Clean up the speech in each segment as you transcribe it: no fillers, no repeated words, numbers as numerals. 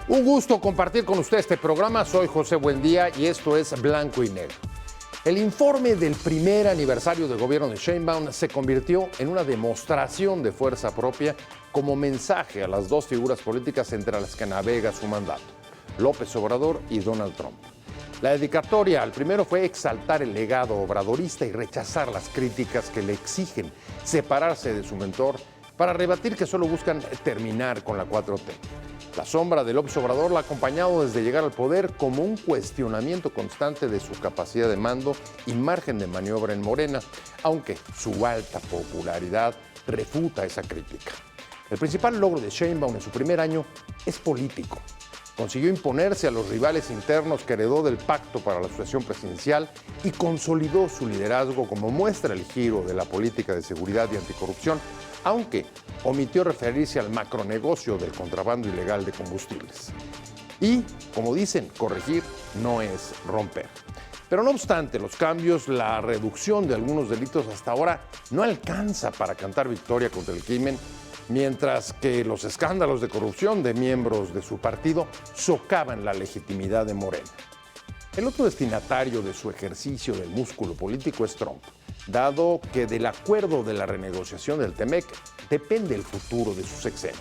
Un gusto compartir con usted este programa. Soy José Buendía y esto es Blanco y Negro. El informe del primer aniversario del gobierno de Sheinbaum se convirtió en una demostración de fuerza propia como mensaje a las dos figuras políticas entre las que navega su mandato, López Obrador y Donald Trump. La dedicatoria al primero fue exaltar el legado obradorista y rechazar las críticas que le exigen separarse de su mentor para rebatir que solo buscan terminar con la 4T. La sombra de López Obrador la ha acompañado desde llegar al poder como un cuestionamiento constante de su capacidad de mando y margen de maniobra en Morena, aunque su alta popularidad refuta esa crítica. El principal logro de Sheinbaum en su primer año es político. Consiguió imponerse a los rivales internos que heredó del pacto para la sucesión presidencial y consolidó su liderazgo como muestra el giro de la política de seguridad y anticorrupción, aunque omitió referirse al macronegocio del contrabando ilegal de combustibles. Y, como dicen, corregir no es romper. Pero no obstante los cambios, la reducción de algunos delitos hasta ahora no alcanza para cantar victoria contra el crimen, mientras que los escándalos de corrupción de miembros de su partido socavan la legitimidad de Morena. El otro destinatario de su ejercicio del músculo político es Trump, dado que del acuerdo de la renegociación del TEMEC depende el futuro de su sexenio.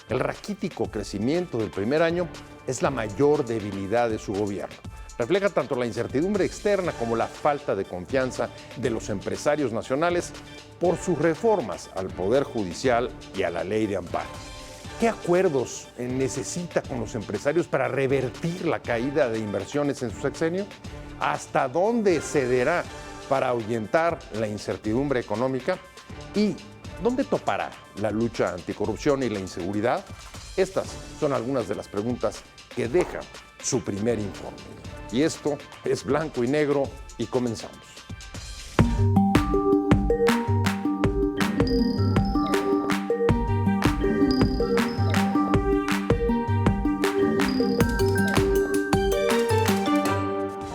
El raquítico crecimiento del primer año es la mayor debilidad de su gobierno. Refleja tanto la incertidumbre externa como la falta de confianza de los empresarios nacionales por sus reformas al Poder Judicial y a la Ley de Amparo. ¿Qué acuerdos necesita con los empresarios para revertir la caída de inversiones en su sexenio? ¿Hasta dónde cederá para ahuyentar la incertidumbre económica? ¿Y dónde topará la lucha anticorrupción y la inseguridad? Estas son algunas de las preguntas que deja su primer informe. Y esto es Blanco y Negro y comenzamos.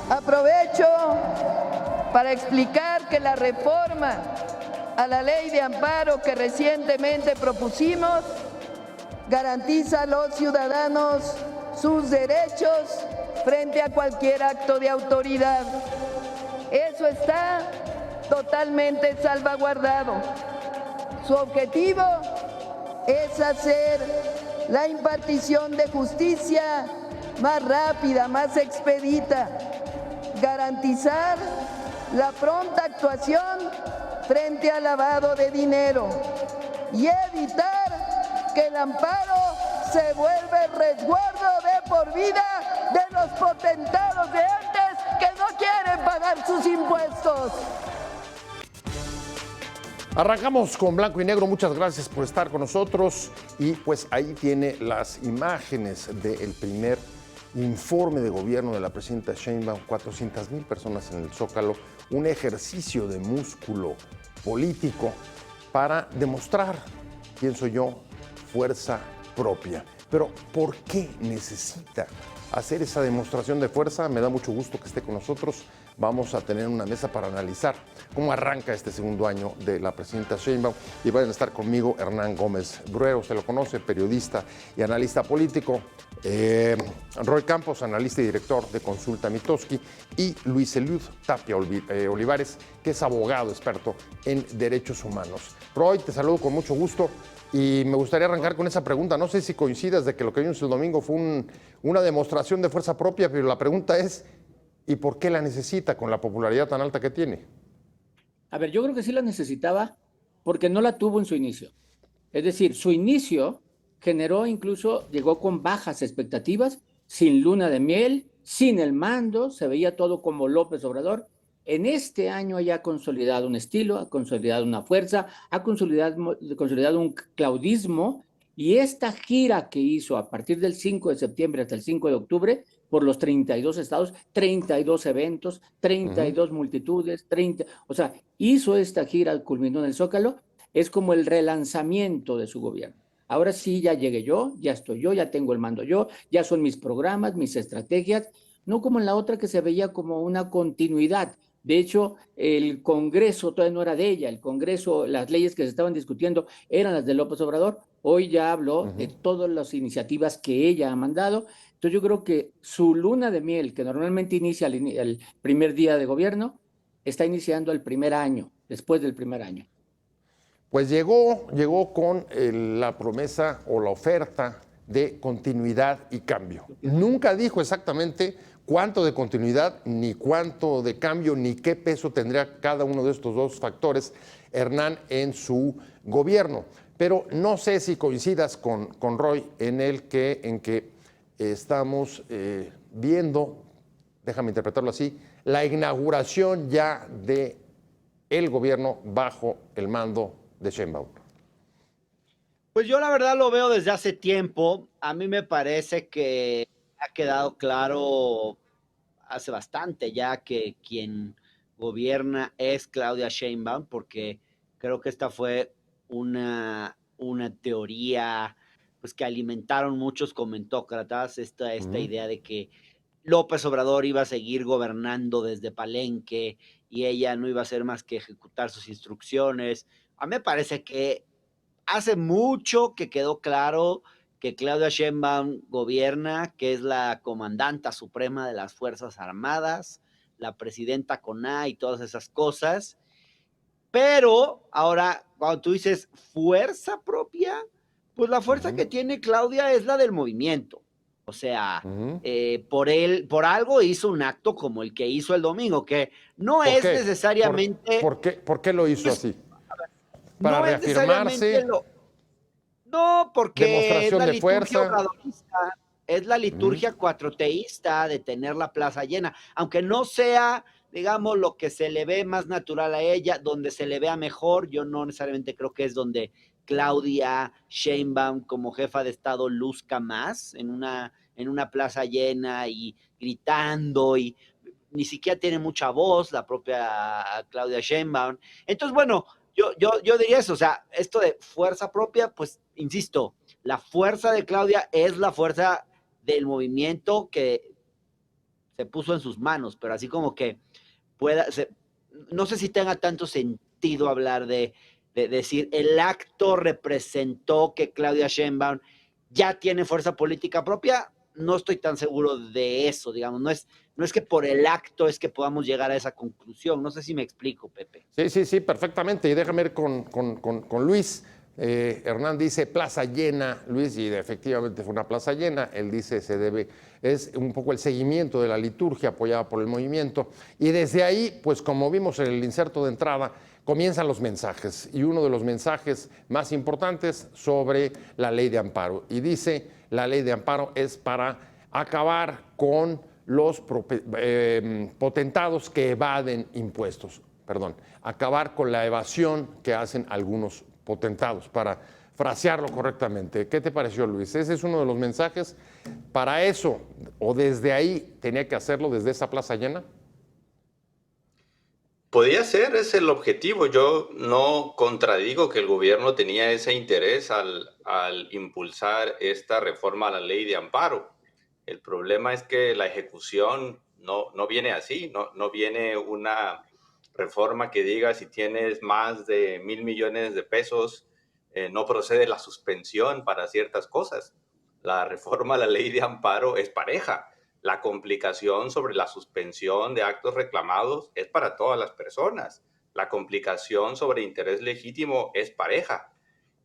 Aprovecho para explicar que la reforma a la Ley de Amparo que recientemente propusimos garantiza a los ciudadanos sus derechos frente a cualquier acto de autoridad. Eso está totalmente salvaguardado. Su objetivo es hacer la impartición de justicia más rápida, más expedita, garantizar la pronta actuación frente al lavado de dinero y evitar que el amparo se vuelva resguardo de por vida de los potentados de antes que no quieren pagar sus impuestos. Arrancamos con Blanco y Negro. Muchas gracias por estar con nosotros. Y pues ahí tiene las imágenes del primer informe de gobierno de la presidenta Sheinbaum. 400,000 personas en el Zócalo. Un ejercicio de músculo político para demostrar, pienso yo, fuerza propia. Pero ¿por qué necesita hacer esa demostración de fuerza? Me da mucho gusto que esté con nosotros. Vamos a tener una mesa para analizar cómo arranca este segundo año de la presidenta Sheinbaum. Y van a estar conmigo Hernán Gómez Bruero, usted lo conoce, periodista y analista político. Roy Campos, analista y director de Consulta Mitofsky. Y Luis Eliud Tapia Olivares, que es abogado experto en derechos humanos. Roy, te saludo con mucho gusto. Y me gustaría arrancar con esa pregunta. No sé si coincidas de que lo que vimos el domingo fue una demostración de fuerza propia, pero la pregunta es, ¿y por qué la necesita con la popularidad tan alta que tiene? A ver, yo creo que sí la necesitaba porque no la tuvo en su inicio. Es decir, su inicio generó incluso, llegó con bajas expectativas, sin luna de miel, sin el mando, se veía todo como López Obrador. En este año ya ha consolidado un estilo, ha consolidado una fuerza, ha consolidado un claudismo, y esta gira que hizo a partir del 5 de septiembre hasta el 5 de octubre por los 32 estados, 32 eventos, 32 multitudes, o sea, hizo esta gira, culminó en el Zócalo, es como el relanzamiento de su gobierno. Ahora sí, ya llegué yo, ya estoy yo, ya tengo el mando yo, ya son mis programas, mis estrategias, no como en la otra que se veía como una continuidad. De hecho, el Congreso todavía no era de ella. El Congreso, las leyes que se estaban discutiendo eran las de López Obrador. Hoy ya habló de todas las iniciativas que ella ha mandado. Entonces yo creo que su luna de miel, que normalmente inicia el primer día de gobierno, está iniciando el primer año, después del primer año. Pues llegó con la promesa o la oferta de continuidad y cambio. Nunca dijo exactamente cuánto de continuidad, ni cuánto de cambio, ni qué peso tendría cada uno de estos dos factores, Hernán, en su gobierno. Pero no sé si coincidas con Roy en que estamos viendo, déjame interpretarlo así, la inauguración ya de el gobierno bajo el mando de Sheinbaum. Pues yo la verdad lo veo desde hace tiempo. A mí me parece que ha quedado claro hace bastante ya que quien gobierna es Claudia Sheinbaum, porque creo que esta fue una teoría pues que alimentaron muchos comentócratas, esta idea de que López Obrador iba a seguir gobernando desde Palenque y ella no iba a hacer más que ejecutar sus instrucciones. A mí me parece que hace mucho que quedó claro que Claudia Sheinbaum gobierna, que es la comandanta suprema de las Fuerzas Armadas, la presidenta CONA y todas esas cosas. Pero ahora, cuando tú dices fuerza propia, pues la fuerza que tiene Claudia es la del movimiento. O sea, por algo hizo un acto como el que hizo el domingo, que no es necesariamente... ¿Por qué lo hizo así? ¿Para no reafirmarse? Es no, porque es la de liturgia fuerza. obradorista, es la liturgia cuatroteísta de tener la plaza llena, aunque no sea, digamos, lo que se le ve más natural a ella, donde se le vea mejor. Yo no necesariamente creo que es donde Claudia Sheinbaum como jefa de Estado luzca más, en una plaza llena y gritando, y ni siquiera tiene mucha voz la propia Claudia Sheinbaum. Entonces, bueno, yo diría eso, o sea, esto de fuerza propia, pues, insisto, la fuerza de Claudia es la fuerza del movimiento que se puso en sus manos, pero así como que no sé si tenga tanto sentido hablar de decir el acto representó que Claudia Sheinbaum ya tiene fuerza política propia. No estoy tan seguro de eso, digamos, no es que por el acto es que podamos llegar a esa conclusión. No sé si me explico, Pepe. Sí, perfectamente. Y déjame ir con Luis. Hernán dice plaza llena, Luis, y efectivamente fue una plaza llena. Él dice es un poco el seguimiento de la liturgia apoyada por el movimiento. Y desde ahí, pues como vimos en el inserto de entrada, comienzan los mensajes. Y uno de los mensajes más importantes sobre la ley de amparo. Y dice, la ley de amparo es para acabar con los potentados que evaden impuestos. Perdón, acabar con la evasión que hacen algunos potentados, para frasearlo correctamente. ¿Qué te pareció, Luis? Ese es uno de los mensajes. Para eso, o desde ahí, tenía que hacerlo, desde esa plaza llena. Podía ser, es el objetivo. Yo no contradigo que el gobierno tenía ese interés al impulsar esta reforma a la ley de amparo. El problema es que la ejecución no viene así, no viene una reforma que diga si tienes más de 1,000 millones de pesos, no procede la suspensión para ciertas cosas. La reforma a la ley de amparo es pareja. La complicación sobre la suspensión de actos reclamados es para todas las personas. La complicación sobre interés legítimo es pareja.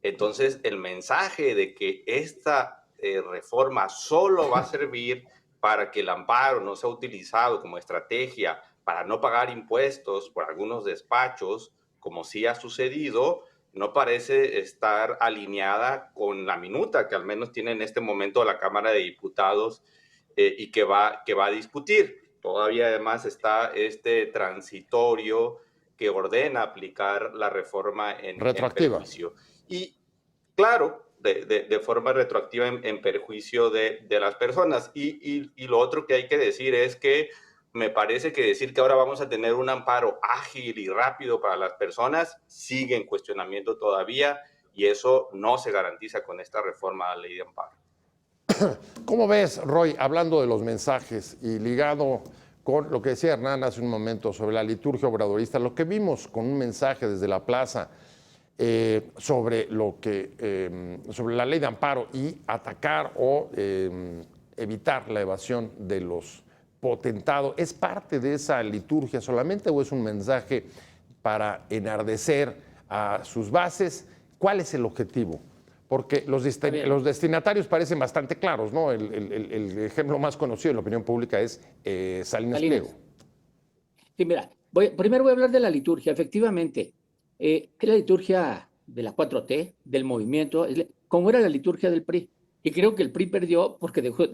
Entonces, el mensaje de que esta reforma solo va a servir para que el amparo no sea utilizado como estrategia para no pagar impuestos por algunos despachos, como sí ha sucedido, no parece estar alineada con la minuta que al menos tiene en este momento la Cámara de Diputados y que va a discutir. Todavía además está este transitorio que ordena aplicar la reforma en perjuicio. Y claro, de forma retroactiva en perjuicio de las personas. Y lo otro que hay que decir es que me parece que decir que ahora vamos a tener un amparo ágil y rápido para las personas sigue en cuestionamiento todavía, y eso no se garantiza con esta reforma a la ley de amparo. ¿Cómo ves, Roy, hablando de los mensajes y ligado con lo que decía Hernán hace un momento sobre la liturgia obradorista, lo que vimos con un mensaje desde la plaza sobre la ley de amparo y atacar o evitar la evasión de los potentados, ¿es parte de esa liturgia solamente o es un mensaje para enardecer a sus bases? ¿Cuál es el objetivo? Porque los destinatarios parecen bastante claros, ¿no? El ejemplo más conocido en la opinión pública es Salinas Pliego. Sí, mira, primero voy a hablar de la liturgia. Efectivamente, que la liturgia de la 4T, del movimiento, como era la liturgia del PRI. Y creo que el PRI perdió porque dejó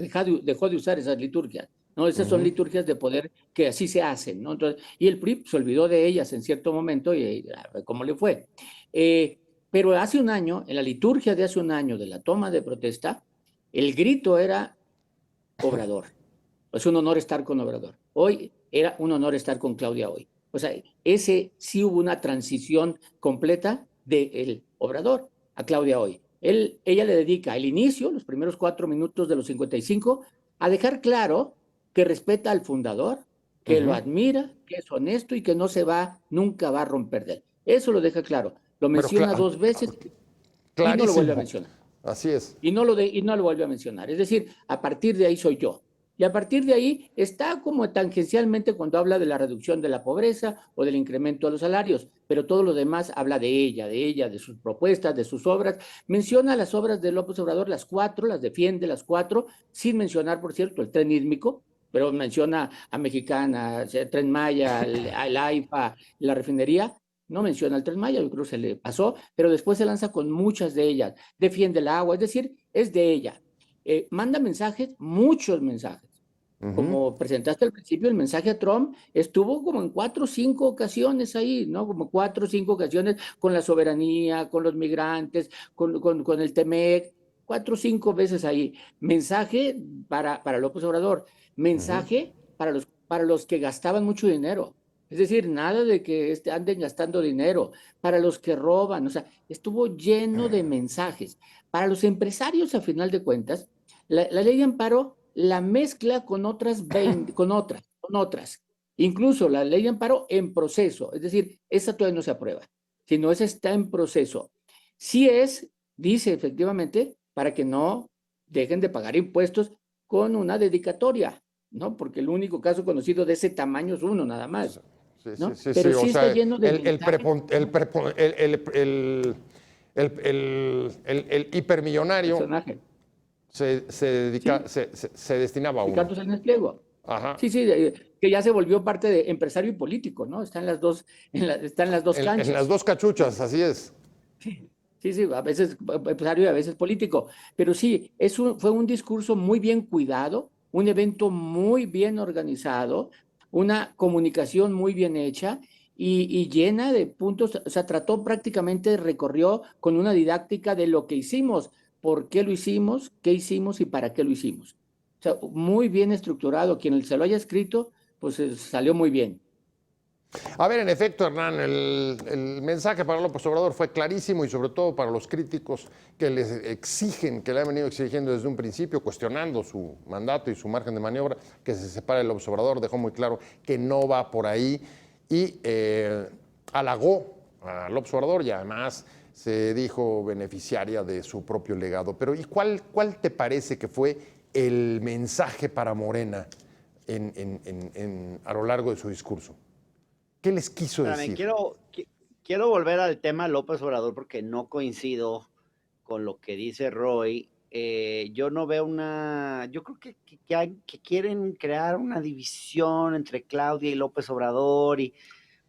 de usar esas liturgias, ¿no? Esas son liturgias de poder que así se hacen, ¿no? Entonces, y el PRI se olvidó de ellas en cierto momento y cómo le fue. Pero hace un año, en la liturgia de hace un año de la toma de protesta, el grito era Obrador. Es un honor estar con Obrador. Hoy era un honor estar con Claudia hoy. O sea, ese sí hubo una transición completa del Obrador a Claudia hoy. Ella le dedica el inicio, los primeros 4 minutos de los 55, a dejar claro que respeta al fundador, que lo admira, que es honesto y que nunca va a romper de él. Eso lo deja claro. Lo menciona 2 veces y no lo vuelve a mencionar. Así es. Y no lo vuelve a mencionar. Es decir, a partir de ahí soy yo. Y a partir de ahí está como tangencialmente cuando habla de la reducción de la pobreza o del incremento de los salarios, pero todo lo demás habla de ella, de sus propuestas, de sus obras. Menciona las obras de López Obrador, las 4, las defiende las 4, sin mencionar, por cierto, el tren ísmico, pero menciona a Mexicana, el Tren Maya, el AIFA, la refinería. No menciona el Tren Maya, yo creo que se le pasó, pero después se lanza con muchas de ellas. Defiende el agua, es decir, es de ella. Manda mensajes, muchos mensajes. Como presentaste al principio, el mensaje a Trump estuvo como en 4 o 5 ocasiones ahí, ¿no? Como 4 o 5 ocasiones con la soberanía, con los migrantes, con el TEMEC, 4 o 5 veces ahí. Mensaje para López Obrador, mensaje para los que gastaban mucho dinero. Es decir, nada de que anden gastando dinero, para los que roban, o sea, estuvo lleno de mensajes. Para los empresarios, a final de cuentas, la ley de amparo la mezcla con otras. Incluso la ley de amparo en proceso, es decir, esa todavía no se aprueba, sino esa está en proceso. Sí dice efectivamente, para que no dejen de pagar impuestos con una dedicatoria, ¿no? Porque el único caso conocido de ese tamaño es uno nada más. ¿no? Sí, Pero sí o está sea, lleno de el hipermillonario personaje. se destinaba a uno. Ricardo Salinas Pliego. Ajá. Sí, que ya se volvió parte de empresario y político, ¿no? Está en las dos, canchas. En las 2 cachuchas, así es. Sí, a veces empresario y a veces político. Pero sí, fue un discurso muy bien cuidado, un evento muy bien organizado, una comunicación muy bien hecha y llena de puntos. O sea, recorrió con una didáctica de lo que hicimos, por qué lo hicimos, qué hicimos y para qué lo hicimos. O sea, muy bien estructurado. Quien se lo haya escrito, pues salió muy bien. A ver, en efecto, Hernán, el mensaje para López Obrador fue clarísimo y sobre todo para los críticos que les exigen, que le han venido exigiendo desde un principio, cuestionando su mandato y su margen de maniobra, que se separe de López Obrador, dejó muy claro que no va por ahí y halagó a López Obrador y además se dijo beneficiaria de su propio legado. Pero ¿y cuál te parece que fue el mensaje para Morena a lo largo de su discurso? ¿Qué les quiso decir? Quiero volver al tema López Obrador porque no coincido con lo que dice Roy. Yo no veo yo creo que quieren crear una división entre Claudia y López Obrador y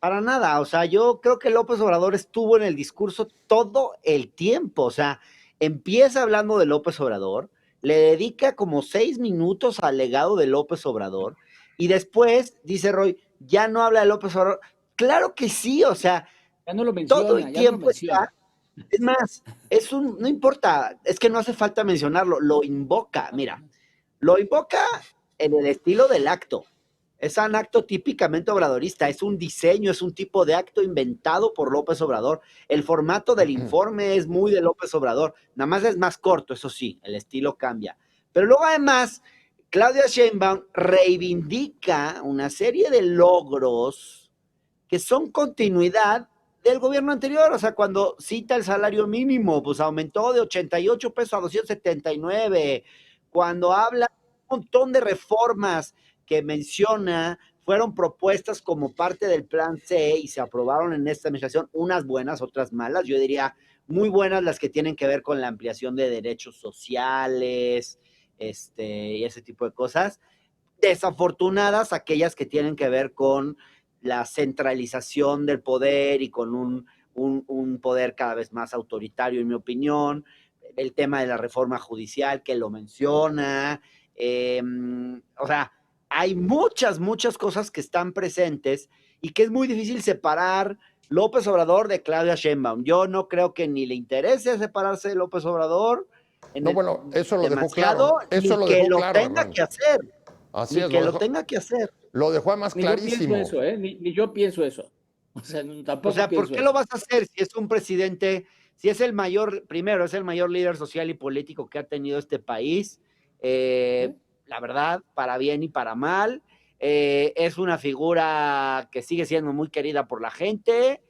para nada. O sea, yo creo que López Obrador estuvo en el discurso todo el tiempo. O sea, empieza hablando de López Obrador, le dedica como 6 minutos al legado de López Obrador y después, dice Roy, ya no habla de López Obrador. Claro que sí, o sea, ya no lo menciona, todo el tiempo está. Es más, no importa, es que no hace falta mencionarlo, lo invoca, mira, lo invoca en el estilo del acto. Es un acto típicamente obradorista, es un diseño, es un tipo de acto inventado por López Obrador. El formato del informe es muy de López Obrador, nada más es más corto, eso sí, el estilo cambia. Pero luego además Claudia Sheinbaum reivindica una serie de logros que son continuidad del gobierno anterior. O sea, cuando cita el salario mínimo, pues aumentó de 88 pesos a 279. Cuando habla de un montón de reformas que menciona, fueron propuestas como parte del plan C y se aprobaron en esta administración, unas buenas, otras malas. Yo diría muy buenas las que tienen que ver con la ampliación de derechos sociales, y ese tipo de cosas. Desafortunadas aquellas que tienen que ver con la centralización del poder y con un poder cada vez más autoritario, en mi opinión. El tema de la reforma judicial que lo menciona. O sea, hay muchas cosas que están presentes y que es muy difícil separar López Obrador de Claudia Sheinbaum. Yo no creo que ni le interese separarse de López Obrador. No, bueno, eso lo dejó demasiado, claro. Eso ni lo que dejó lo claro, tenga Hernán. que hacer. Así Ni es, que lo tenga que hacer. lo dejó además Ni yo clarísimo. pienso eso, ¿eh? Ni yo pienso eso. O sea, tampoco O sea, ¿por pienso qué eso. lo vas a hacer si es un presidente, si es el mayor, primero, es el mayor líder social y político que ha tenido este país? La verdad, para bien y para mal. Es una figura que sigue siendo muy querida por la gente.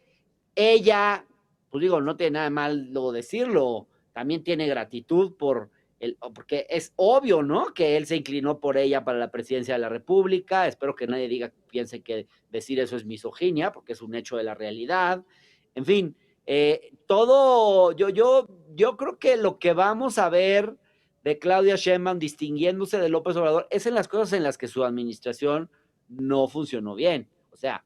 Ella, pues digo, no tiene nada de malo decirlo, también tiene gratitud porque es obvio, ¿no? Que él se inclinó por ella para la presidencia de la República. Espero que nadie piense que decir eso es misoginia, porque es un hecho de la realidad. En fin, yo creo que lo que vamos a ver de Claudia Sheinbaum distinguiéndose de López Obrador es en las cosas en las que su administración no funcionó bien. O sea,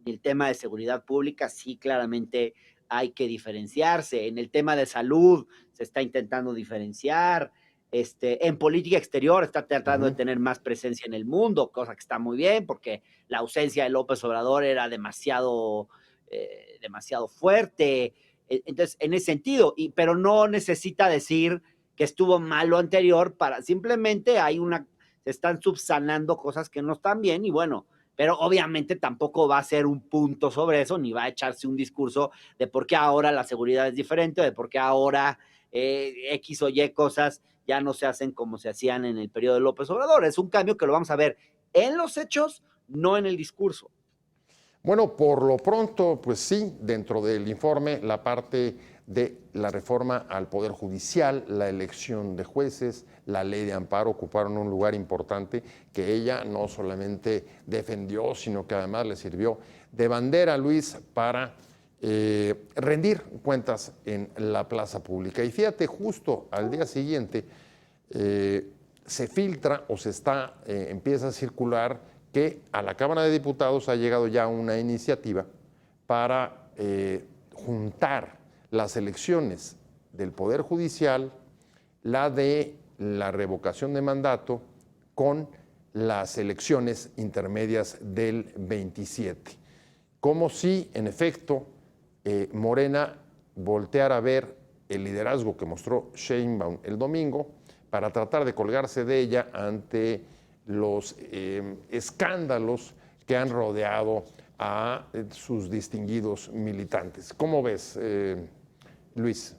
el tema de seguridad pública sí claramente hay que diferenciarse. En el tema de salud se está intentando diferenciar. En política exterior está tratando de tener más presencia en el mundo, cosa que está muy bien, porque la ausencia de López Obrador era demasiado fuerte. Entonces, en ese sentido, pero no necesita decir que estuvo mal lo anterior, simplemente se están subsanando cosas que no están bien, y bueno, pero obviamente tampoco va a ser un punto sobre eso, ni va a echarse un discurso de por qué ahora la seguridad es diferente, de por qué ahora X o Y cosas ya no se hacen como se hacían en el periodo de López Obrador. Es un cambio que lo vamos a ver en los hechos, no en el discurso. Bueno, por lo pronto, pues sí, dentro del informe, la parte de la reforma al Poder Judicial, la elección de jueces, la ley de amparo ocuparon un lugar importante que ella no solamente defendió, sino que además le sirvió de bandera, Luis, para rendir cuentas en la plaza pública. Y fíjate, justo al día siguiente se filtra o empieza a circular que a la Cámara de Diputados ha llegado ya una iniciativa para juntar las elecciones del Poder Judicial, la de la revocación de mandato, con las elecciones intermedias del 27. Como si, en efecto, Morena volteara a ver el liderazgo que mostró Sheinbaum el domingo para tratar de colgarse de ella ante los escándalos que han rodeado a sus distinguidos militantes. ¿Cómo ves, Luis?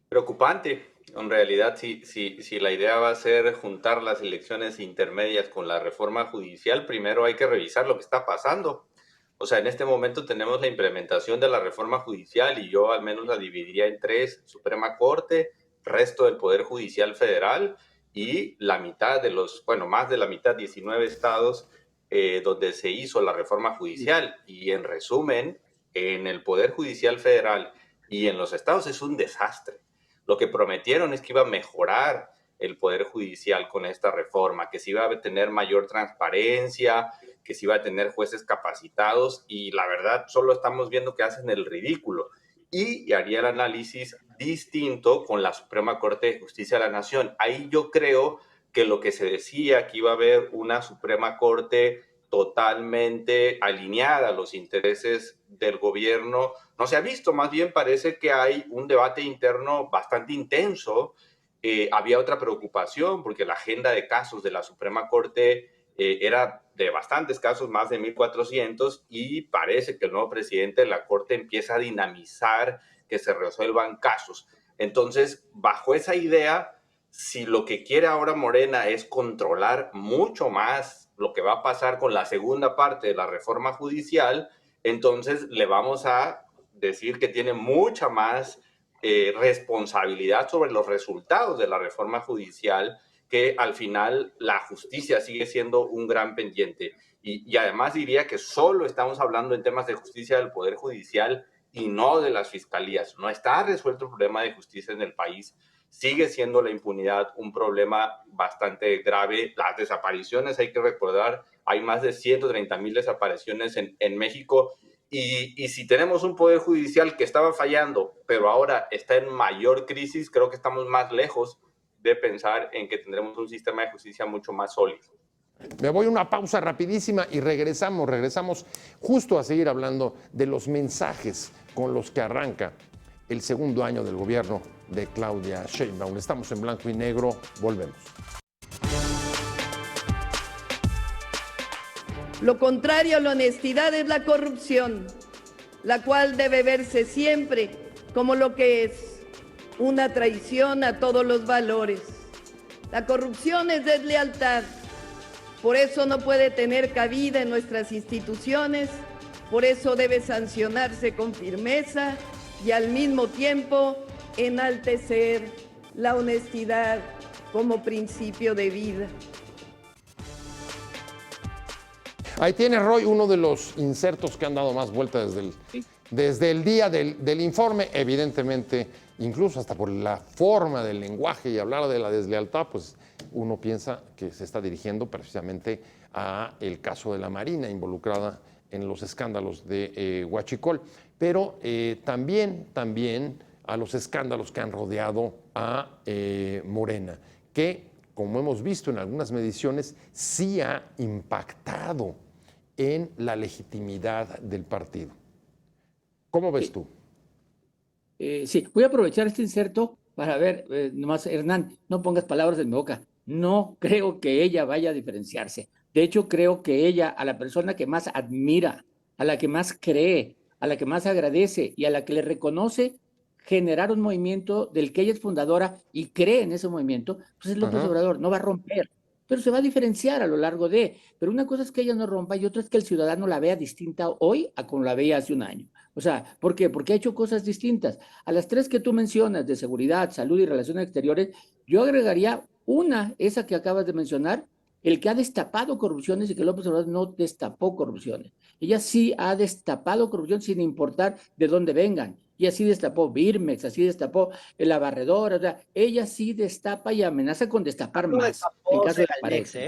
Preocupante. En realidad, si la idea va a ser juntar las elecciones intermedias con la reforma judicial, primero hay que revisar lo que está pasando. O sea, en este momento tenemos la implementación de la reforma judicial y yo al menos la dividiría en tres: Suprema Corte, resto del Poder Judicial Federal y la mitad más de la mitad, 19 estados donde se hizo la reforma judicial. Y en resumen, en el Poder Judicial Federal y en los estados es un desastre. Lo que prometieron es que iba a mejorar el Poder Judicial con esta reforma, que se iba a tener mayor transparencia, que se iba a tener jueces capacitados, y la verdad solo estamos viendo que hacen el ridículo. Y haría el análisis distinto con la Suprema Corte de Justicia de la Nación. Ahí yo creo que lo que se decía, que iba a haber una Suprema Corte totalmente alineada a los intereses del gobierno, no se ha visto. Más bien parece que hay un debate interno bastante intenso. Había otra preocupación porque la agenda de casos de la Suprema Corte era de bastantes casos, más de 1,400, y parece que el nuevo presidente de la Corte empieza a dinamizar que se resuelvan casos. Entonces, bajo esa idea, si lo que quiere ahora Morena es controlar mucho más lo que va a pasar con la segunda parte de la reforma judicial, entonces le vamos a decir que tiene mucha más responsabilidad sobre los resultados de la reforma judicial, que al final la justicia sigue siendo un gran pendiente. Y además diría que solo estamos hablando en temas de justicia del Poder Judicial y no de las fiscalías. No está resuelto el problema de justicia en el país. Sigue siendo la impunidad un problema bastante grave. Las desapariciones, hay que recordar, hay más de 130,000 desapariciones en México. Y si tenemos un poder judicial que estaba fallando, pero ahora está en mayor crisis, creo que estamos más lejos de pensar en que tendremos un sistema de justicia mucho más sólido. Me voy a una pausa rapidísima y regresamos justo a seguir hablando de los mensajes con los que arranca el segundo año del gobierno de Claudia Sheinbaum. Estamos en Blanco y Negro, volvemos. Lo contrario a la honestidad es la corrupción, la cual debe verse siempre como lo que es, una traición a todos los valores. La corrupción es deslealtad, por eso no puede tener cabida en nuestras instituciones, por eso debe sancionarse con firmeza y al mismo tiempo enaltecer la honestidad como principio de vida. Ahí tiene, Roy, uno de los insertos que han dado más vuelta desde el día del informe. Evidentemente, incluso hasta por la forma del lenguaje y hablar de la deslealtad, pues uno piensa que se está dirigiendo precisamente a el caso de la Marina involucrada en los escándalos de Huachicol, pero también a los escándalos que han rodeado a Morena, que, como hemos visto en algunas mediciones, sí ha impactado en la legitimidad del partido. ¿Cómo ves tú? Sí, voy a aprovechar este inserto para ver, nomás, Hernán, no pongas palabras en mi boca. No creo que ella vaya a diferenciarse. De hecho, creo que ella, a la persona que más admira, a la que más cree, a la que más agradece y a la que le reconoce generar un movimiento del que ella es fundadora y cree en ese movimiento, pues es López Obrador, no va a romper, pero se va a diferenciar a lo largo de. Pero una cosa es que ella no rompa y otra es que el ciudadano la vea distinta hoy a como la veía hace un año. O sea, ¿por qué? Porque ha hecho cosas distintas. A las tres que tú mencionas, de seguridad, salud y relaciones exteriores, yo agregaría una, esa que acabas de mencionar, el que ha destapado corrupciones y que López Obrador no destapó corrupciones. Ella sí ha destapado corrupción sin importar de dónde vengan. Y así destapó Birmex, así destapó la barredora, o sea, ella sí destapa y amenaza con destapar más en caso de pareja.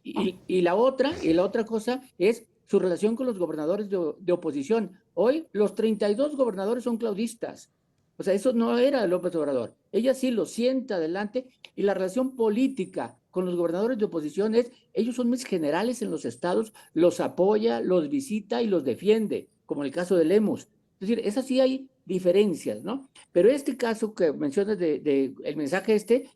Y la otra cosa es su relación con los gobernadores de oposición. Hoy los 32 gobernadores son claudistas. O sea, eso no era López Obrador. Ella sí lo sienta adelante y la relación política con los gobernadores de oposición es, ellos son mis generales en los estados, los apoya, los visita y los defiende, como en el caso de Lemus. Es decir, esas sí hay diferencias, ¿no? Pero este caso que mencionas el mensaje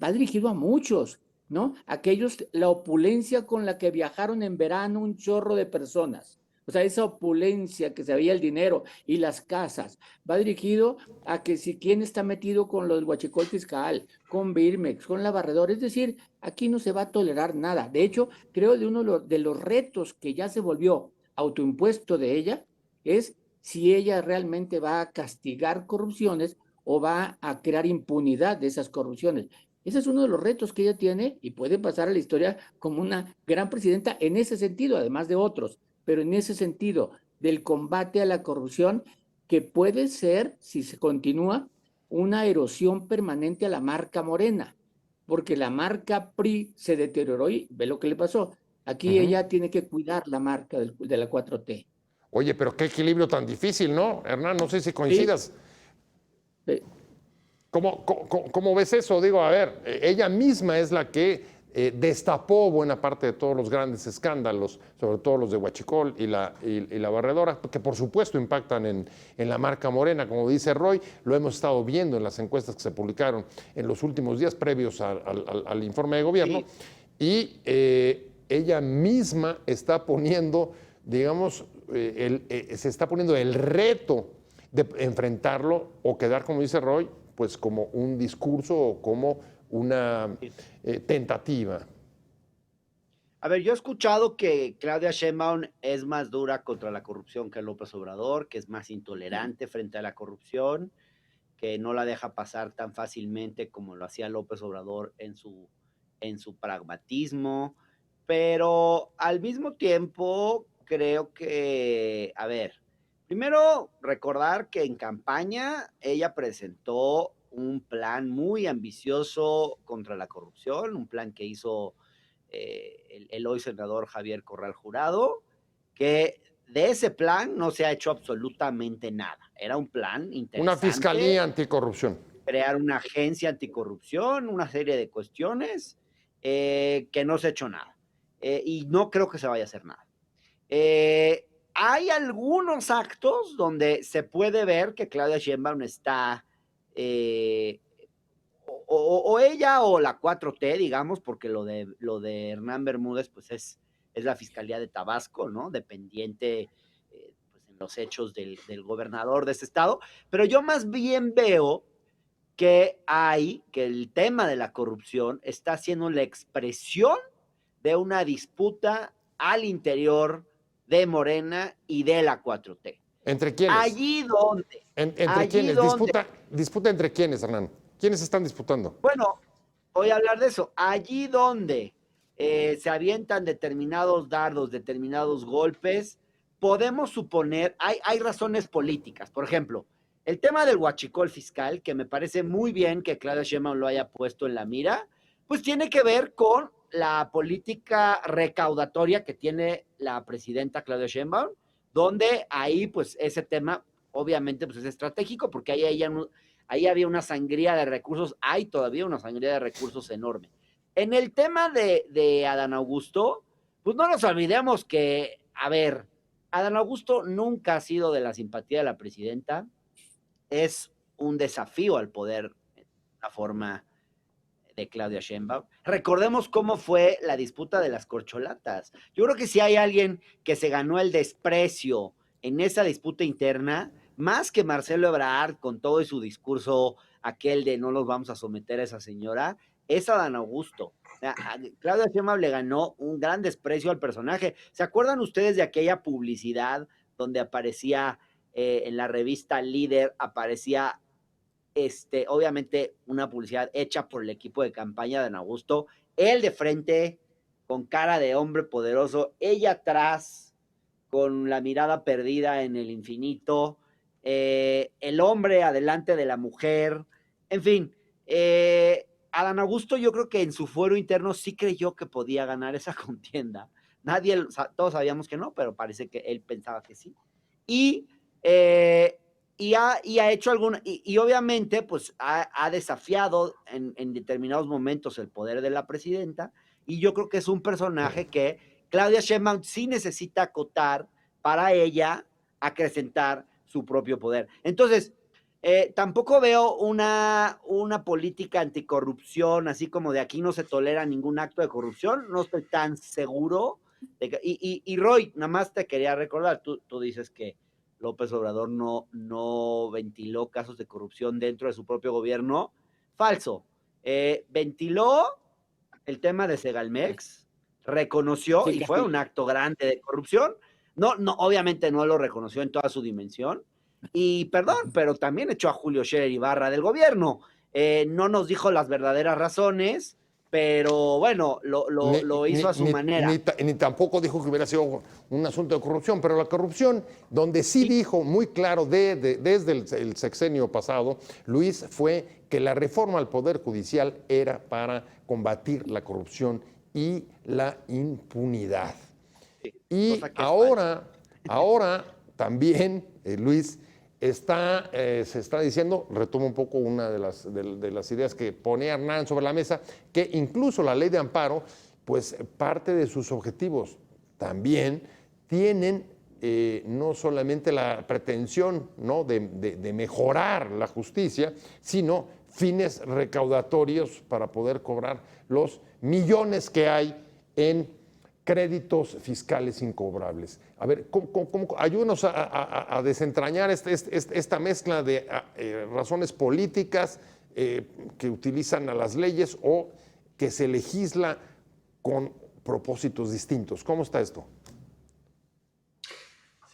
va dirigido a muchos, ¿no? Aquellos, la opulencia con la que viajaron en verano un chorro de personas. O sea, esa opulencia que se veía el dinero y las casas, va dirigido a que si quién está metido con los huachicol fiscal, con Birmex, con la barredora, es decir, aquí no se va a tolerar nada. De hecho, creo de uno de los retos que ya se volvió autoimpuesto de ella es si ella realmente va a castigar corrupciones o va a crear impunidad de esas corrupciones. Ese es uno de los retos que ella tiene y puede pasar a la historia como una gran presidenta en ese sentido, además de otros, pero en ese sentido del combate a la corrupción, que puede ser, si se continúa, una erosión permanente a la marca Morena, porque la marca PRI se deterioró y ve lo que le pasó. Aquí ella tiene que cuidar la marca de la 4T. Oye, pero qué equilibrio tan difícil, ¿no, Hernán? No sé si coincidas. Sí. ¿Cómo ves eso? Digo, a ver, ella misma es la que destapó buena parte de todos los grandes escándalos, sobre todo los de Huachicol y la barredora, que por supuesto impactan en la marca Morena, como dice Roy, lo hemos estado viendo en las encuestas que se publicaron en los últimos días previos al informe de gobierno, y ella misma está poniendo, digamos, se está poniendo el reto de enfrentarlo o quedar, como dice Roy, pues como un discurso o como una tentativa. A ver, yo he escuchado que Claudia Sheinbaum es más dura contra la corrupción que López Obrador, que es más intolerante frente a la corrupción, que no la deja pasar tan fácilmente como lo hacía López Obrador en su pragmatismo, pero al mismo tiempo creo que, a ver, primero recordar que en campaña ella presentó un plan muy ambicioso contra la corrupción, un plan que hizo el hoy senador Javier Corral Jurado, que de ese plan no se ha hecho absolutamente nada. Era un plan interesante. Una fiscalía anticorrupción. Crear una agencia anticorrupción, una serie de cuestiones que no se ha hecho nada. Y no creo que se vaya a hacer nada. Hay algunos actos donde se puede ver que Claudia Sheinbaum está... o ella o la 4T, digamos, porque lo de Hernán Bermúdez, pues es la Fiscalía de Tabasco, ¿no? Dependiente pues en los hechos del gobernador de ese estado. Pero yo más bien veo que el tema de la corrupción está siendo la expresión de una disputa al interior de Morena y de la 4T. ¿Entre quiénes? Allí donde. ¿Entre quiénes? ¿Disputa entre quiénes, Hernán? ¿Quiénes están disputando? Bueno, voy a hablar de eso. Allí donde se avientan determinados dardos, determinados golpes, podemos suponer, hay razones políticas. Por ejemplo, el tema del huachicol fiscal, que me parece muy bien que Claudia Sheinbaum lo haya puesto en la mira, pues tiene que ver con la política recaudatoria que tiene la presidenta Claudia Sheinbaum, donde ahí pues ese tema obviamente pues es estratégico porque ahí había una sangría de recursos, hay todavía una sangría de recursos enorme. En el tema de Adán Augusto, pues no nos olvidemos que, a ver, Adán Augusto nunca ha sido de la simpatía de la presidenta, es un desafío al poder en la forma de Claudia Sheinbaum. Recordemos cómo fue la disputa de las corcholatas. Yo creo que si hay alguien que se ganó el desprecio en esa disputa interna, más que Marcelo Ebrard con todo y su discurso aquel de no los vamos a someter a esa señora, es Adán Augusto. Claudia Sheinbaum le ganó un gran desprecio al personaje. ¿Se acuerdan ustedes de aquella publicidad donde aparecía en la revista Líder, aparecía obviamente una publicidad hecha por el equipo de campaña de Adán Augusto, él de frente, con cara de hombre poderoso, ella atrás, con la mirada perdida en el infinito, el hombre adelante de la mujer, en fin, Adán Augusto yo creo que en su fuero interno sí creyó que podía ganar esa contienda. Todos sabíamos que no, pero parece que él pensaba que sí. Y ha hecho alguna, y obviamente pues ha desafiado en determinados momentos el poder de la presidenta, y yo creo que es un personaje que Claudia Sheinbaum sí necesita acotar para ella acrecentar su propio poder. Entonces, tampoco veo una política anticorrupción, así como de aquí no se tolera ningún acto de corrupción, no estoy tan seguro. Y Roy, nada más te quería recordar, tú dices que López Obrador no ventiló casos de corrupción dentro de su propio gobierno. Falso. Ventiló el tema de Segalmex, reconoció, sí, y fue un acto grande de corrupción. No, obviamente no lo reconoció en toda su dimensión. Y perdón, pero también echó a Julio Scherer Ibarra del gobierno. No nos dijo las verdaderas razones, pero bueno, lo hizo a su manera. Ni tampoco dijo que hubiera sido un asunto de corrupción, pero la corrupción, donde sí dijo muy claro desde el sexenio pasado, Luis, fue que la reforma al Poder Judicial era para combatir la corrupción y la impunidad. Sí, y ahora también, Luis, se está diciendo, retomo un poco una de las ideas que ponía Hernán sobre la mesa, que incluso la ley de amparo, pues parte de sus objetivos también tienen no solamente la pretensión, ¿no?, de mejorar la justicia, sino fines recaudatorios para poder cobrar los millones que hay en créditos fiscales incobrables. A ver, ayúdanos a desentrañar esta mezcla de razones políticas, que utilizan a las leyes o que se legisla con propósitos distintos. ¿Cómo está esto?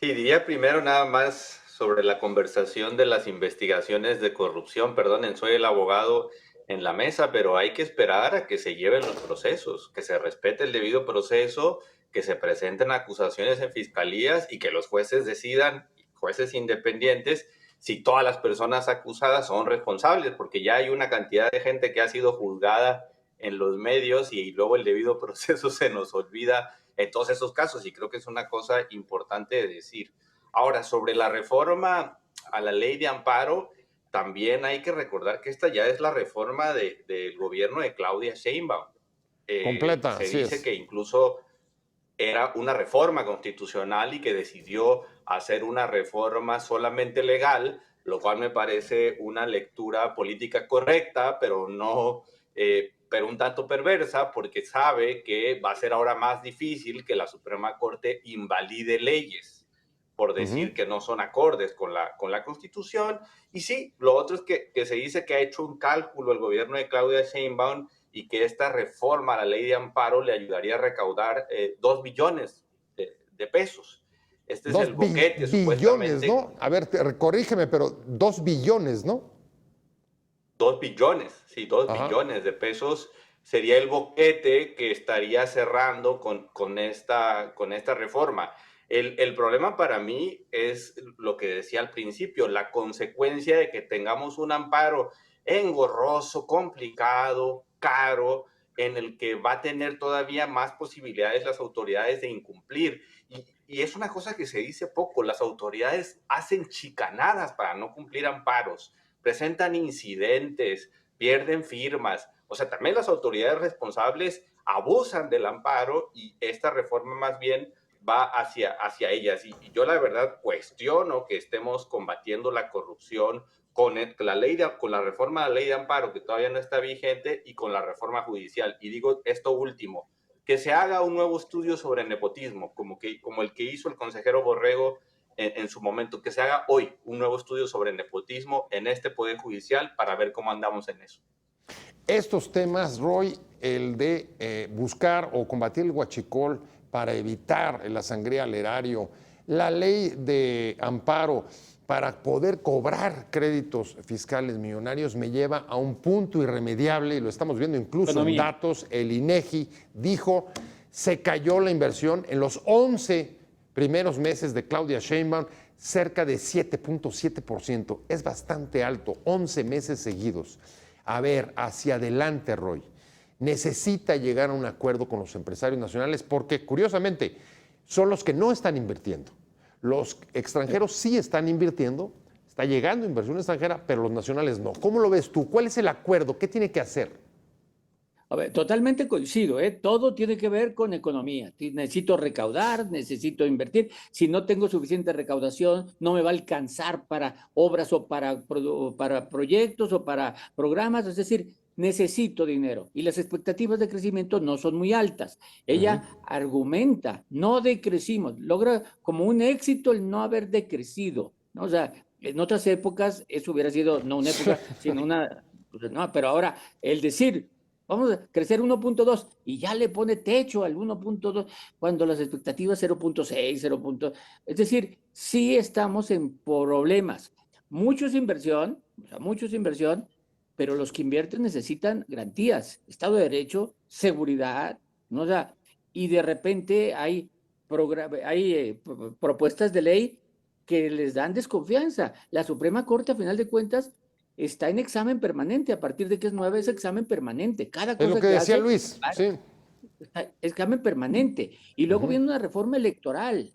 Sí, diría primero nada más sobre la conversación de las investigaciones de corrupción. Perdonen, soy el abogado en la mesa, pero hay que esperar a que se lleven los procesos, que se respete el debido proceso, que se presenten acusaciones en fiscalías y que los jueces decidan, jueces independientes, si todas las personas acusadas son responsables, porque ya hay una cantidad de gente que ha sido juzgada en los medios y luego el debido proceso se nos olvida en todos esos casos, y creo que es una cosa importante de decir. Ahora, sobre la reforma a la ley de amparo, también hay que recordar que esta ya es la reforma del gobierno de Claudia Sheinbaum. Completa, Se así dice es. que incluso era una reforma constitucional y que decidió hacer una reforma solamente legal, lo cual me parece una lectura política correcta, pero no, pero un tanto perversa, porque sabe que va a ser ahora más difícil que la Suprema Corte invalide leyes por decir que no son acordes con la Constitución. Y sí, lo otro es que se dice que ha hecho un cálculo el gobierno de Claudia Sheinbaum y que esta reforma a la ley de amparo le ayudaría a recaudar 2 billones de pesos. Este es el boquete, billones, supuestamente. ¿no? A ver, corrígeme, pero 2 billones, ¿no? 2 billones, sí, 2 Ajá. billones de pesos sería el boquete que estaría cerrando con esta reforma. El problema para mí es lo que decía al principio, la consecuencia de que tengamos un amparo engorroso, complicado, caro, en el que va a tener todavía más posibilidades las autoridades de incumplir. Y es una cosa que se dice poco, las autoridades hacen chicanadas para no cumplir amparos, presentan incidentes, pierden firmas. O sea, también las autoridades responsables abusan del amparo y esta reforma más bien va hacia ellas. Y yo la verdad cuestiono que estemos combatiendo la corrupción con la reforma de la ley de amparo, que todavía no está vigente, y con la reforma judicial. Y digo esto último, que se haga un nuevo estudio sobre nepotismo, como el que hizo el consejero Borrego en su momento, que se haga hoy un nuevo estudio sobre nepotismo en este Poder Judicial para ver cómo andamos en eso. Estos temas, Roy, el de buscar o combatir el huachicol para evitar la sangría al erario, la ley de amparo para poder cobrar créditos fiscales millonarios, me lleva a un punto irremediable, y lo estamos viendo incluso en datos. El INEGI dijo, se cayó la inversión en los 11 primeros meses de Claudia Sheinbaum, cerca de 7.7%. Es bastante alto, 11 meses seguidos. A ver, hacia adelante, Roy. Necesita llegar a un acuerdo con los empresarios nacionales porque, curiosamente, son los que no están invirtiendo. Los extranjeros sí están invirtiendo, está llegando inversión extranjera, pero los nacionales no. ¿Cómo lo ves tú? ¿Cuál es el acuerdo? ¿Qué tiene que hacer? A ver, totalmente coincido, ¿eh? Todo tiene que ver con economía. Necesito recaudar, necesito invertir. Si no tengo suficiente recaudación, no me va a alcanzar para obras o para proyectos o para programas. Es decir, necesito dinero y las expectativas de crecimiento no son muy altas. Ella argumenta, no decrecimos, logra como un éxito el no haber decrecido, ¿no? O sea, en otras épocas eso hubiera sido no una época, sino una, no, pero ahora el decir, vamos a crecer 1.2 y ya le pone techo al 1.2 cuando las expectativas 0.6, 0. Es decir, sí estamos en problemas. Muchos inversión, pero los que invierten necesitan garantías, Estado de Derecho, seguridad, ¿no? O sea, y de repente hay propuestas de ley que les dan desconfianza. La Suprema Corte, a final de cuentas, está en examen permanente. A partir de que es nueva, es examen permanente. Cada cosa es lo que decía hace, Luis. Sí. examen permanente. Y luego viene una reforma electoral,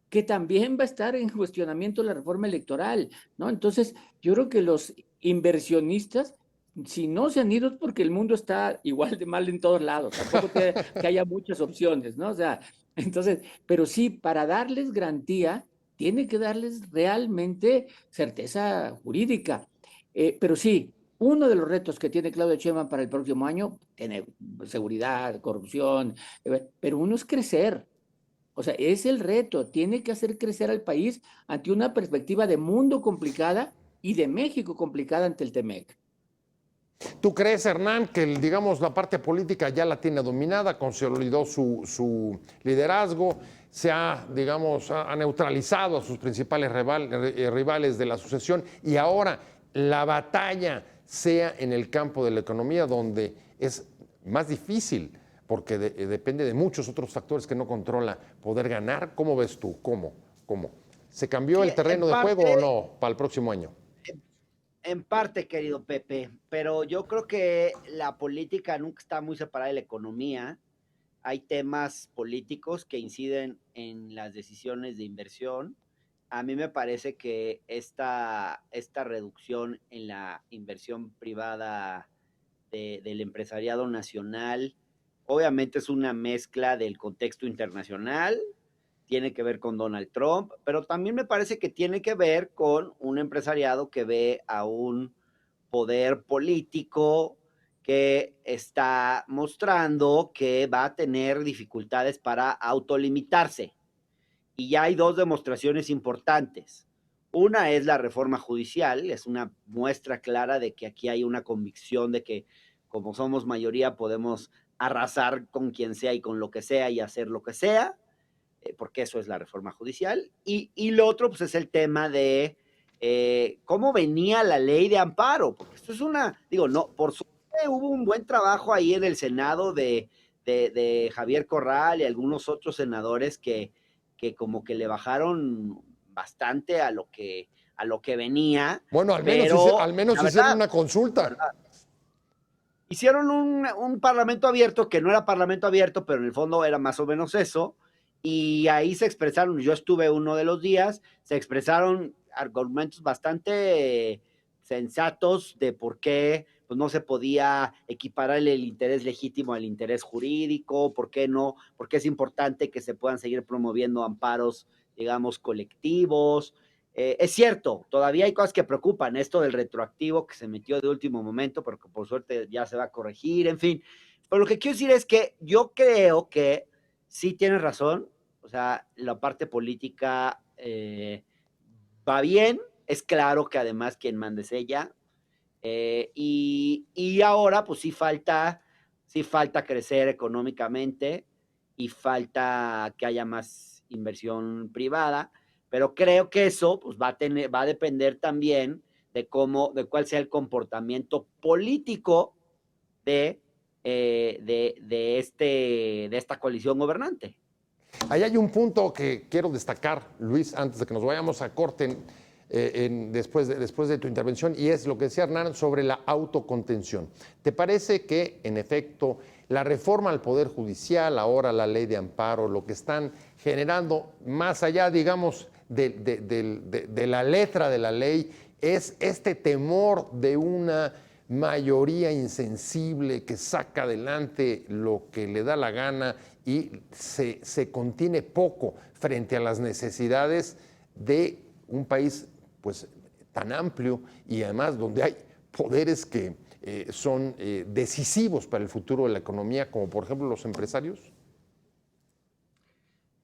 que también va a estar en cuestionamiento la reforma electoral, ¿no? Entonces, yo creo que los inversionistas, si no se han ido, es porque el mundo está igual de mal en todos lados. Tampoco que haya muchas opciones, ¿no? O sea, entonces, pero sí, para darles garantía, tiene que darles realmente certeza jurídica. Pero sí, uno de los retos que tiene Claudia Sheinbaum para el próximo año, tiene seguridad, corrupción, pero uno es crecer. O sea, es el reto, tiene que hacer crecer al país ante una perspectiva de mundo complicada y de México complicada ante el TEMEC. ¿Tú crees, Hernán, que digamos la parte política ya la tiene dominada, consolidó su liderazgo, se ha, digamos, ha neutralizado a sus principales rivales de la sucesión y ahora la batalla sea en el campo de la economía, donde es más difícil porque depende de muchos otros factores que no controla poder ganar? ¿Cómo ves tú? ¿Cómo? ¿Se cambió Sí, el terreno de juego o no para el próximo año? En parte, querido Pepe, pero yo creo que la política nunca está muy separada de la economía. Hay temas políticos que inciden en las decisiones de inversión. A mí me parece que esta reducción en la inversión privada del empresariado nacional, obviamente es una mezcla del contexto internacional, tiene que ver con Donald Trump, pero también me parece que tiene que ver con un empresariado que ve a un poder político que está mostrando que va a tener dificultades para autolimitarse. Y ya hay dos demostraciones importantes. Una es la reforma judicial, es una muestra clara de que aquí hay una convicción de que como somos mayoría podemos arrasar con quien sea y con lo que sea y hacer lo que sea, porque eso es la reforma judicial. Y lo otro pues es el tema de cómo venía la ley de amparo, porque esto es una, digo, no, por suerte hubo un buen trabajo ahí en el Senado de Javier Corral y algunos otros senadores que como que le bajaron bastante a lo que venía. Bueno, pero al menos verdad, hicieron una consulta. Hicieron un parlamento abierto que no era parlamento abierto, pero en el fondo era más o menos eso. Y ahí se expresaron, yo estuve uno de los días, se expresaron argumentos bastante sensatos de por qué pues, no se podía equiparar el interés legítimo al interés jurídico, por qué no, porque es importante que se puedan seguir promoviendo amparos, digamos, colectivos. Es cierto, todavía hay cosas que preocupan, esto del retroactivo que se metió de último momento, pero que por suerte ya se va a corregir, en fin. Pero lo que quiero decir es que yo creo que sí tienes razón, o sea, la parte política va bien, es claro que además quien manda es ella, y ahora pues sí falta crecer económicamente y falta que haya más inversión privada, pero creo que eso pues va a depender también de cuál sea el comportamiento político de esta coalición gobernante. Ahí hay un punto que quiero destacar, Luis, antes de que nos vayamos a corte después de tu intervención, y es lo que decía Hernán sobre la autocontención. ¿Te parece que, en efecto, la reforma al Poder Judicial, ahora la ley de amparo, lo que están generando, más allá, digamos, de la letra de la ley, es este temor de una mayoría insensible que saca adelante lo que le da la gana y se contiene poco frente a las necesidades de un país pues tan amplio y además donde hay poderes que son decisivos para el futuro de la economía, como por ejemplo los empresarios?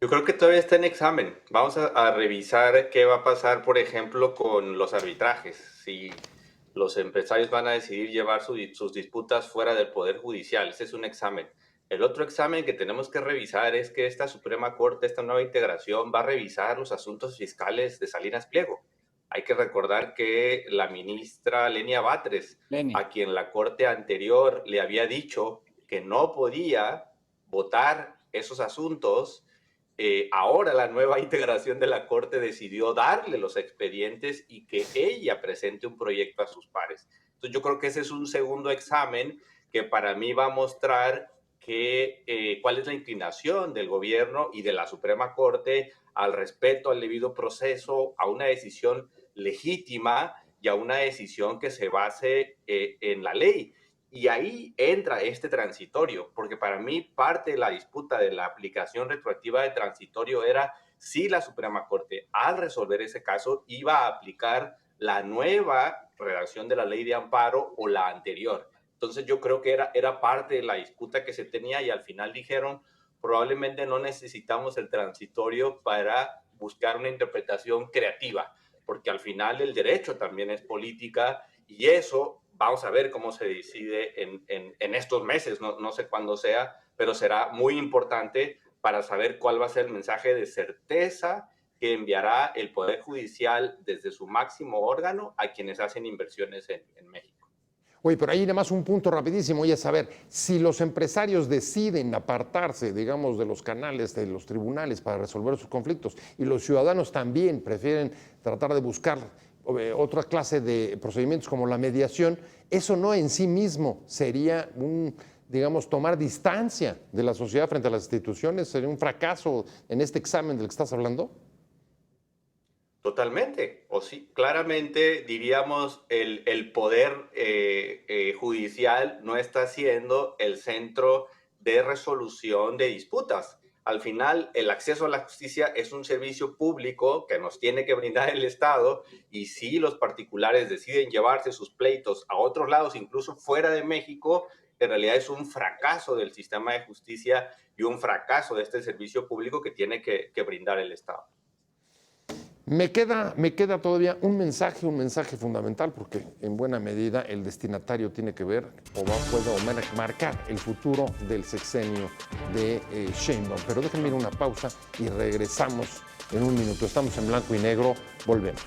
Yo creo que todavía está en examen. Vamos a revisar qué va a pasar, por ejemplo, con los arbitrajes. Si los empresarios van a decidir llevar sus disputas fuera del Poder Judicial. Ese es un examen. El otro examen que tenemos que revisar es que esta Suprema Corte, esta nueva integración, va a revisar los asuntos fiscales de Salinas Pliego. Hay que recordar que la ministra Lenia Batres, a quien la Corte anterior le había dicho que no podía votar esos asuntos, ahora la nueva integración de la Corte decidió darle los expedientes y que ella presente un proyecto a sus pares. Entonces yo creo que ese es un segundo examen que para mí va a mostrar cuál es la inclinación del gobierno y de la Suprema Corte al respeto al debido proceso, a una decisión legítima y a una decisión que se base en la ley. Y ahí entra este transitorio, porque para mí parte de la disputa de la aplicación retroactiva de transitorio era si la Suprema Corte, al resolver ese caso, iba a aplicar la nueva redacción de la ley de amparo o la anterior. Entonces yo creo que era parte de la disputa que se tenía y al final dijeron, probablemente no necesitamos el transitorio para buscar una interpretación creativa, porque al final el derecho también es política y eso vamos a ver cómo se decide en estos meses, no sé cuándo sea, pero será muy importante para saber cuál va a ser el mensaje de certeza que enviará el Poder Judicial desde su máximo órgano a quienes hacen inversiones en México. Oye, pero ahí nada más un punto rapidísimo, y es saber, si los empresarios deciden apartarse, digamos, de los canales, de los tribunales para resolver sus conflictos, y los ciudadanos también prefieren tratar de buscar otra clase de procedimientos como la mediación, eso no en sí mismo sería digamos, tomar distancia de la sociedad frente a las instituciones, sería un fracaso en este examen del que estás hablando. Totalmente, o sí, claramente diríamos el poder judicial no está siendo el centro de resolución de disputas. Al final, el acceso a la justicia es un servicio público que nos tiene que brindar el Estado, y si los particulares deciden llevarse sus pleitos a otros lados, incluso fuera de México, en realidad es un fracaso del sistema de justicia y un fracaso de este servicio público que tiene que brindar el Estado. Me queda todavía un mensaje fundamental, porque en buena medida el destinatario tiene que ver puede marcar el futuro del sexenio de Sheinbaum. Pero déjenme ir a una pausa y regresamos en un minuto. Estamos en Blanco y Negro, volvemos.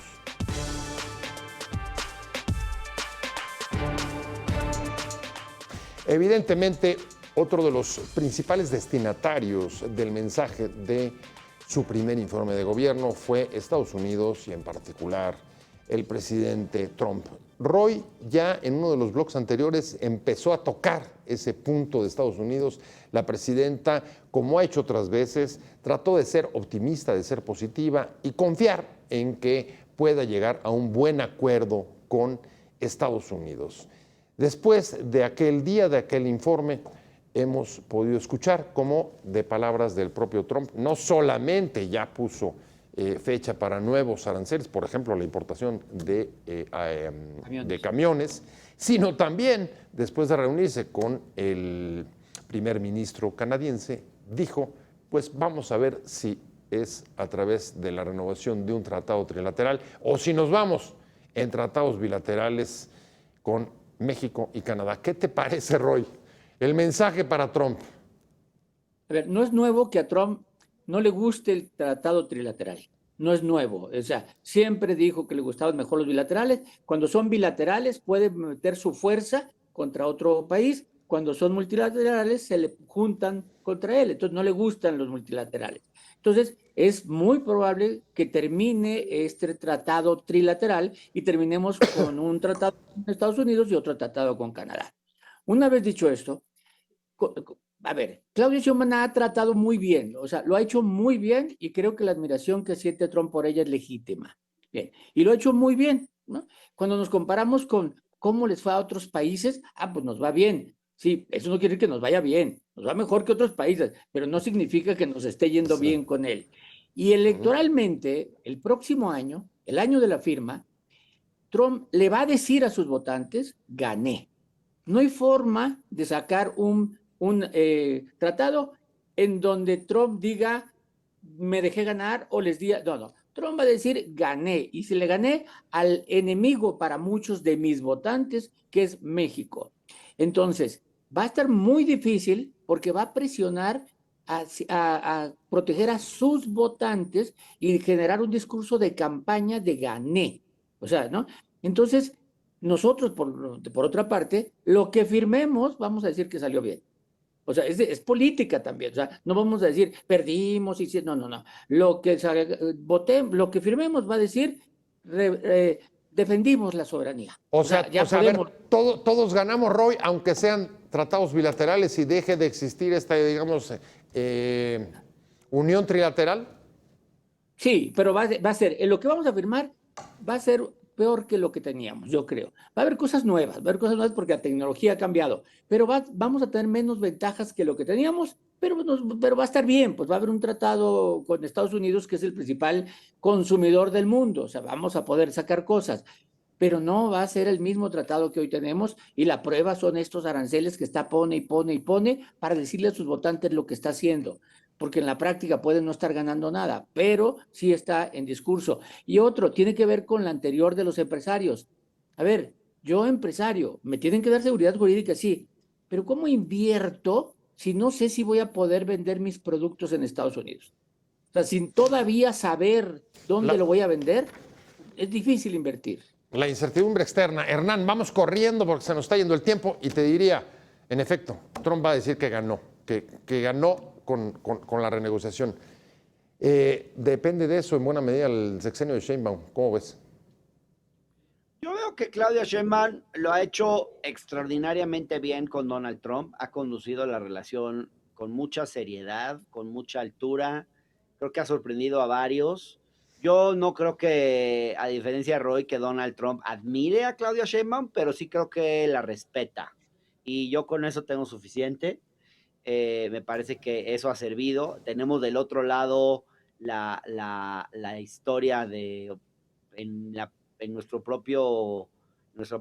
Evidentemente, otro de los principales destinatarios del mensaje de su primer informe de gobierno fue Estados Unidos, y en particular el presidente Trump. Roy ya en uno de los bloques anteriores empezó a tocar ese punto de Estados Unidos. La presidenta, como ha hecho otras veces, trató de ser optimista, de ser positiva y confiar en que pueda llegar a un buen acuerdo con Estados Unidos. Después de aquel día, de aquel informe, hemos podido escuchar cómo, de palabras del propio Trump, no solamente ya puso fecha para nuevos aranceles, por ejemplo, la importación de camiones, sino también, después de reunirse con el primer ministro canadiense, dijo, pues vamos a ver si es a través de la renovación de un tratado trilateral o si nos vamos en tratados bilaterales con México y Canadá. ¿Qué te parece, Roy? El mensaje para Trump. A ver, no es nuevo que a Trump no le guste el tratado trilateral. No es nuevo. O sea, siempre dijo que le gustaban mejor los bilaterales. Cuando son bilaterales puede meter su fuerza contra otro país. Cuando son multilaterales se le juntan contra él. Entonces no le gustan los multilaterales. Entonces es muy probable que termine este tratado trilateral y terminemos con un tratado con Estados Unidos y otro tratado con Canadá. Una vez dicho esto, a ver, Claudia Sheinbaum ha tratado muy bien, o sea, lo ha hecho muy bien, y creo que la admiración que siente Trump por ella es legítima. Bien, y lo ha hecho muy bien, ¿no? Cuando nos comparamos con cómo les fue a otros países, pues nos va bien. Sí, eso no quiere decir que nos vaya bien, nos va mejor que otros países, pero no significa que nos esté yendo bien con él. Y electoralmente, el próximo año, el año de la firma, Trump le va a decir a sus votantes, gané. No hay forma de sacar un tratado en donde Trump diga, me dejé ganar, o les diga, no. Trump va a decir, gané, y si le gané al enemigo para muchos de mis votantes, que es México. Entonces, va a estar muy difícil porque va a presionar a proteger a sus votantes y generar un discurso de campaña de gané. O sea, ¿no? Entonces, nosotros, por otra parte, lo que firmemos, vamos a decir que salió bien. O sea, es política también. O sea, no vamos a decir, perdimos, y no. Lo que firmemos va a decir, defendimos la soberanía. O sea, podemos... todos ganamos, Roy, aunque sean tratados bilaterales y deje de existir esta, digamos, unión trilateral. Sí, pero va a ser, en lo que vamos a firmar, va a ser peor que lo que teníamos, yo creo. Va a haber cosas nuevas, porque la tecnología ha cambiado, pero vamos a tener menos ventajas que lo que teníamos, pero va a estar bien, pues va a haber un tratado con Estados Unidos, que es el principal consumidor del mundo, o sea, vamos a poder sacar cosas, pero no va a ser el mismo tratado que hoy tenemos, y la prueba son estos aranceles que está pone para decirle a sus votantes lo que está haciendo, porque en la práctica puede no estar ganando nada, pero sí está en discurso. Y otro, tiene que ver con la anterior de los empresarios. A ver, yo empresario, me tienen que dar seguridad jurídica, sí, pero ¿cómo invierto si no sé si voy a poder vender mis productos en Estados Unidos? O sea, sin todavía saber dónde lo voy a vender, es difícil invertir. La incertidumbre externa. Hernán, vamos corriendo porque se nos está yendo el tiempo y te diría, en efecto, Trump va a decir que ganó, que ganó con la renegociación. Depende de eso en buena medida el sexenio de Sheinbaum. ¿Cómo ves? Yo veo que Claudia Sheinbaum lo ha hecho extraordinariamente bien con Donald Trump, ha conducido la relación con mucha seriedad, con mucha altura, creo que ha sorprendido a varios. Yo no creo que, a diferencia de Roy, que Donald Trump admire a Claudia Sheinbaum, pero sí creo que la respeta. Y yo con eso tengo suficiente. Me parece que eso ha servido. Tenemos del otro lado la historia de en nuestra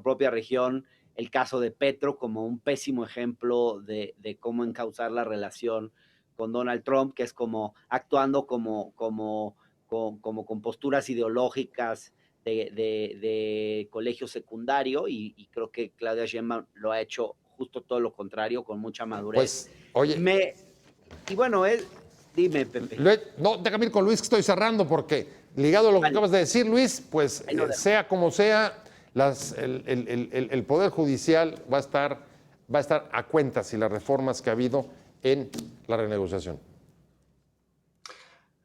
propia región, el caso de Petro como un pésimo ejemplo de cómo encauzar la relación con Donald Trump, que es como actuando como con posturas ideológicas de colegio secundario, y creo que Claudia Sheinbaum lo ha hecho justo todo lo contrario, con mucha madurez. Pues, oye. Y bueno, dime, Pepe. No, déjame ir con Luis, que estoy cerrando, porque ligado a lo que acabas de decir, Luis, pues sea como sea, el Poder Judicial va a estar a cuentas y las reformas que ha habido en la renegociación.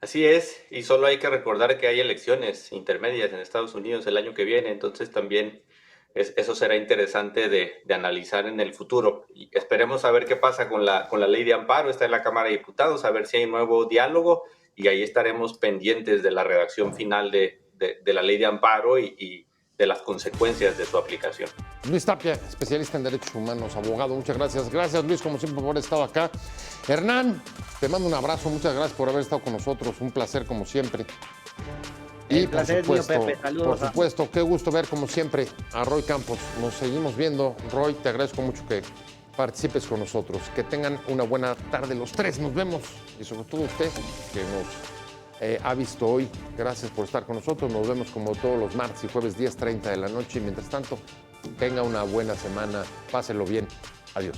Así es, y solo hay que recordar que hay elecciones intermedias en Estados Unidos el año que viene, entonces también eso será interesante de analizar en el futuro. Y esperemos a ver qué pasa con la ley de amparo, está en la Cámara de Diputados, a ver si hay nuevo diálogo, y ahí estaremos pendientes de la redacción final de la ley de amparo y de las consecuencias de su aplicación. Luis Tapia, especialista en derechos humanos, abogado, muchas gracias. Gracias, Luis, como siempre, por haber estado acá. Hernán, te mando un abrazo, muchas gracias por haber estado con nosotros, un placer como siempre. Y el placer por supuesto, mío, Pepe. Saludos, por supuesto, qué gusto ver como siempre a Roy Campos. Nos seguimos viendo. Roy, te agradezco mucho que participes con nosotros. Que tengan una buena tarde los tres. Nos vemos. Y sobre todo usted que nos ha visto hoy. Gracias por estar con nosotros. Nos vemos como todos los martes y jueves 10:30 de la noche. Y mientras tanto, tenga una buena semana. Páselo bien. Adiós.